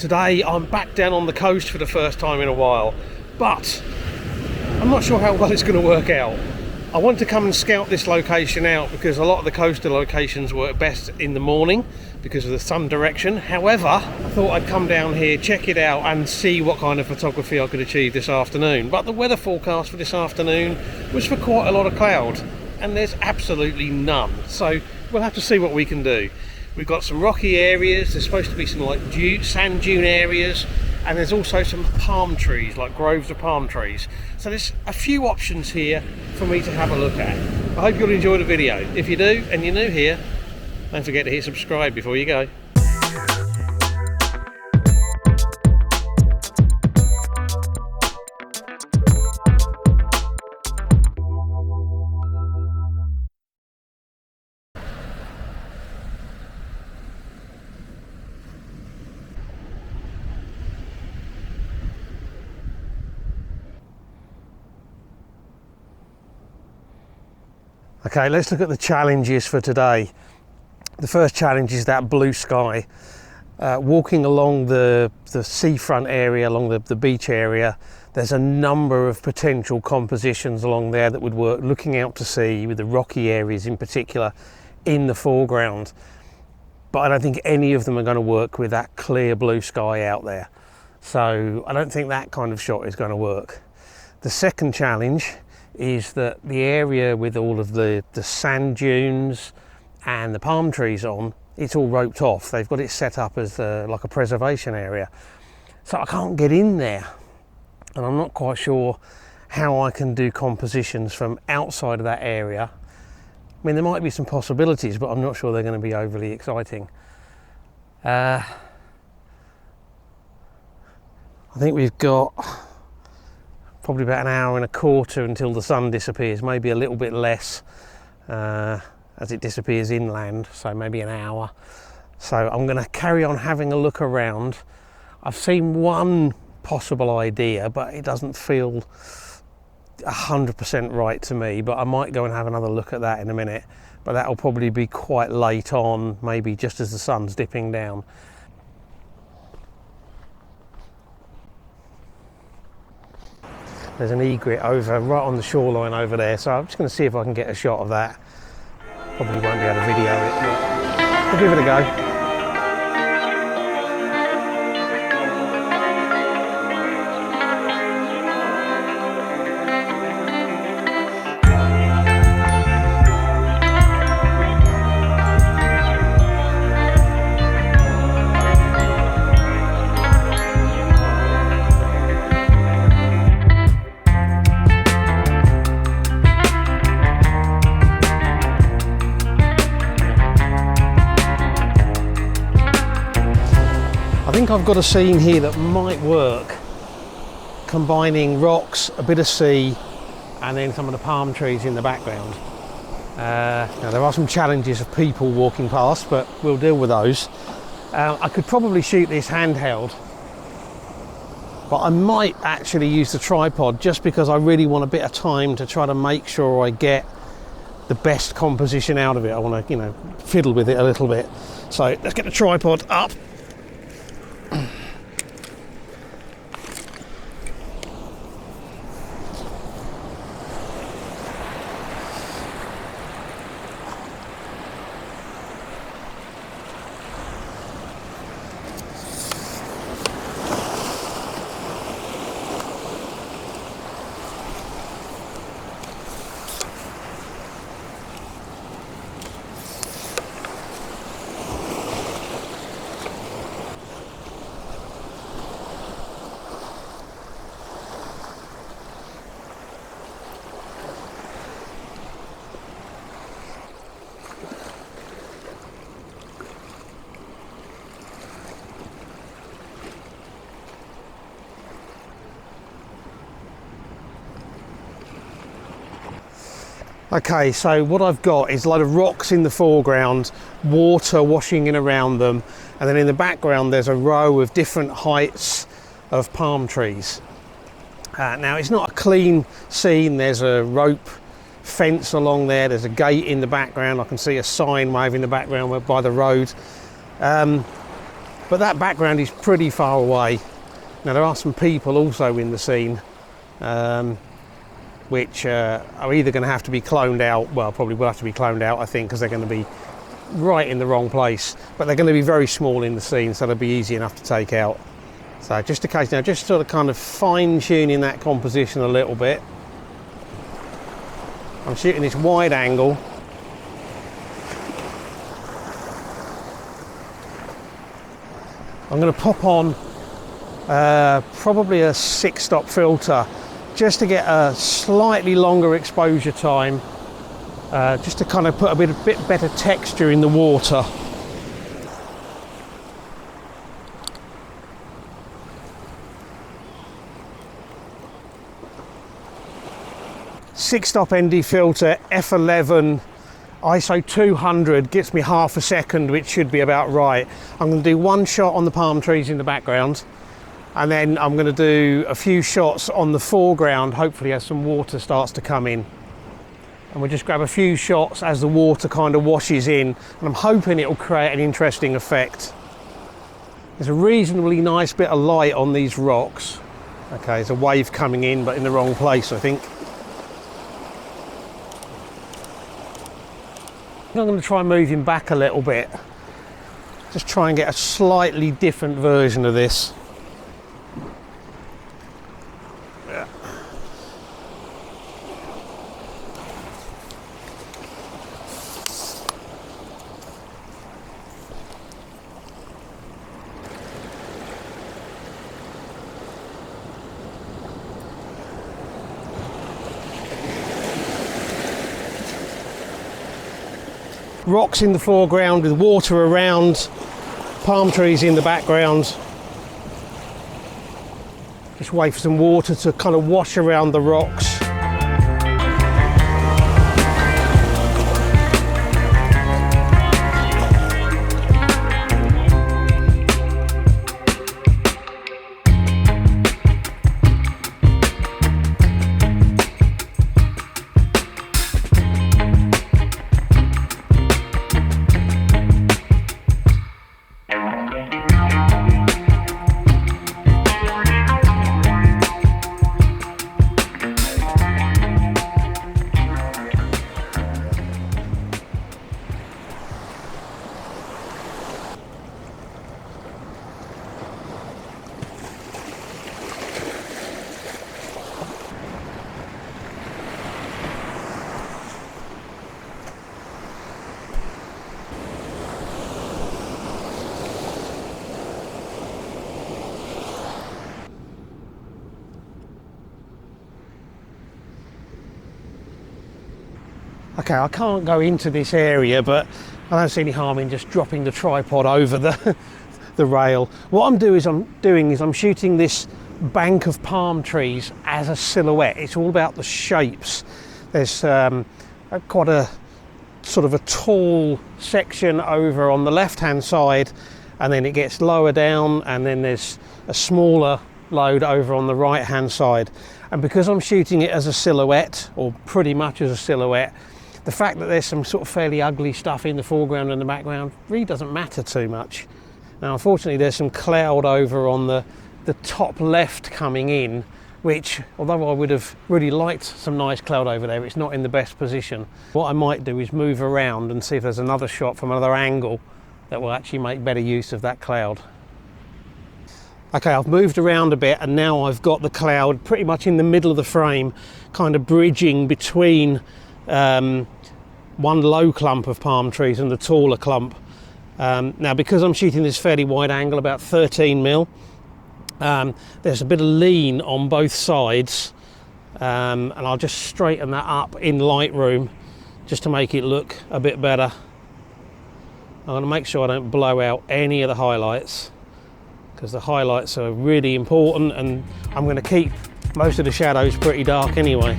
Today I'm back down on the coast for the first time in a while, but I'm not sure how well it's going to work out. I want to come and scout this location out because a lot of the coastal locations work best in the morning because of the sun direction. However, I thought I'd come down here, check it out and see what kind of photography I could achieve this afternoon. But the weather forecast for this afternoon was for quite a lot of cloud and there's absolutely none. So we'll have to see what we can do. We've got some rocky areas, there's supposed to be some like sand dune areas, and there's also some palm trees, like groves of palm trees. So there's a few options here for me to have a look at. I hope you'll enjoy the video. If you do, and you're new here, don't forget to hit subscribe before you go. Okay, let's look at the challenges for today. The first challenge is that blue sky. Walking along the seafront area, along the beach area, there's a number of potential compositions along there that would work, looking out to sea with the rocky areas in particular in the foreground. But I don't think any of them are going to work with that clear blue sky out there. So I don't think that kind of shot is going to work. The second challenge is that the area with all of the sand dunes and the palm trees on, it's all roped off. They've got it set up as like a preservation area. So I can't get in there. And I'm not quite sure how I can do compositions from outside of that area. I mean, there might be some possibilities, but I'm not sure they're going to be overly exciting. I think we've got probably about an hour and a quarter until the sun disappears, maybe a little bit less as it disappears inland, so maybe an hour. So I'm going to carry on having a look around. I've seen one possible idea, but it doesn't feel 100% right to me, but I might go and have another look at that in a minute, but that'll probably be quite late on, maybe just as the sun's dipping down. There's an egret over right on the shoreline over there, so I'm just going to see if I can get a shot of that. Probably won't be able to video it, but we'll give it a go. I think I've got a scene here that might work, combining rocks, a bit of sea, and then some of the palm trees in the background. Now there are some challenges of people walking past, but we'll deal with those. I could probably shoot this handheld, but I might actually use the tripod just because I really want a bit of time to try to make sure I get the best composition out of it. I want to, fiddle with it a little bit. So let's get the tripod up. Okay, so what I've got is a lot of rocks in the foreground, water washing in around them, and then in the background there's a row of different heights of palm trees. Now it's not a clean scene, there's a rope fence along there, there's a gate in the background, I can see a sign waving in the background by the road. but that background is pretty far away. Now there are some people also in the scene, which are either going to have to be cloned out, well, probably will have to be cloned out, I think, because they're going to be right in the wrong place, but they're going to be very small in the scene, so they'll be easy enough to take out. So just a case now, just sort of kind of fine-tuning that composition a little bit. I'm shooting this wide angle. I'm going to pop on probably a 6-stop filter just to get a slightly longer exposure time, just to kind of put a bit better texture in the water. Six-stop ND filter, f11, ISO 200, gets me half a second, which should be about right. I'm going to do one shot on the palm trees in the background, and then I'm going to do a few shots on the foreground, hopefully as some water starts to come in. And we'll just grab a few shots as the water kind of washes in, and I'm hoping it will create an interesting effect. There's a reasonably nice bit of light on these rocks. Okay, there's a wave coming in, but in the wrong place, I think. I'm going to try and move him back a little bit. Just try and get a slightly different version of this. Yeah. Rocks in the foreground with water around, palm trees in the background. Just wait for some water to kind of wash around the rocks. Okay, I can't go into this area, but I don't see any harm in just dropping the tripod over the rail. What I'm doing is I'm shooting this bank of palm trees as a silhouette. It's all about the shapes. There's quite a sort of a tall section over on the left-hand side, and then it gets lower down, and then there's a smaller load over on the right-hand side. And because I'm shooting it as a silhouette, or pretty much as a silhouette, the fact that there's some sort of fairly ugly stuff in the foreground and the background really doesn't matter too much. Now, unfortunately, there's some cloud over on the top left coming in, which, although I would have really liked some nice cloud over there, it's not in the best position. What I might do is move around and see if there's another shot from another angle that will actually make better use of that cloud. Okay, I've moved around a bit, and now I've got the cloud pretty much in the middle of the frame, kind of bridging between one low clump of palm trees and the taller clump. Now, because I'm shooting this fairly wide angle, about 13mm, there's a bit of lean on both sides, and I'll just straighten that up in Lightroom just to make it look a bit better. I'm going to make sure I don't blow out any of the highlights, because the highlights are really important, and I'm going to keep most of the shadows pretty dark anyway.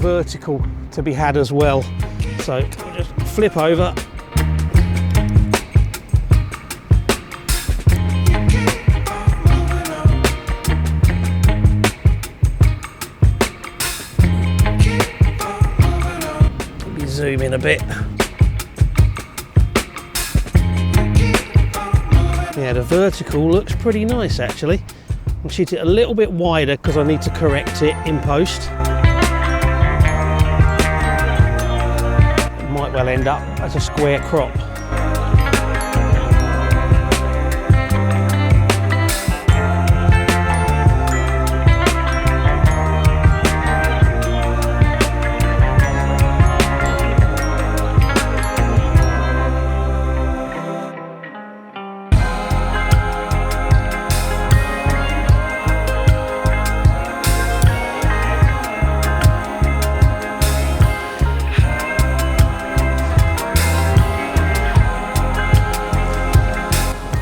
vertical to be had as well. So we'll just flip over. Maybe zoom in a bit. Yeah, the vertical looks pretty nice actually. I'll shoot it a little bit wider because I need to correct it in post. It might well end up as a square crop.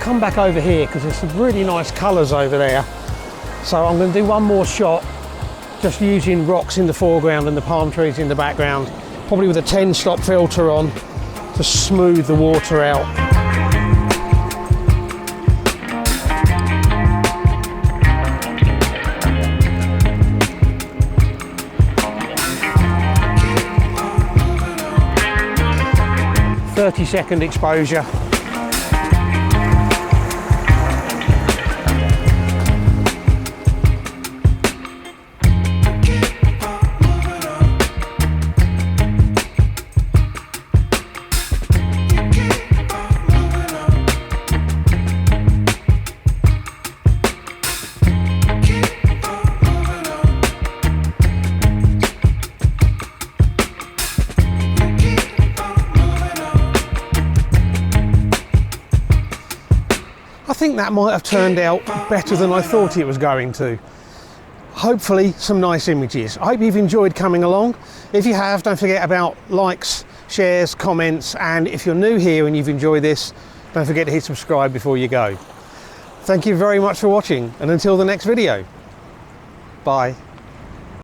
Come back over here because there's some really nice colours over there. So I'm going to do one more shot just using rocks in the foreground and the palm trees in the background, probably with a 10-stop filter on to smooth the water out. "30-second exposure." I think that might have turned out better than I thought it was going to. Hopefully some nice images. I hope you've enjoyed coming along. If you have, don't forget about likes, shares, comments, and if you're new here and you've enjoyed this, don't forget to hit subscribe before you go. Thank you very much for watching, and until the next video, bye.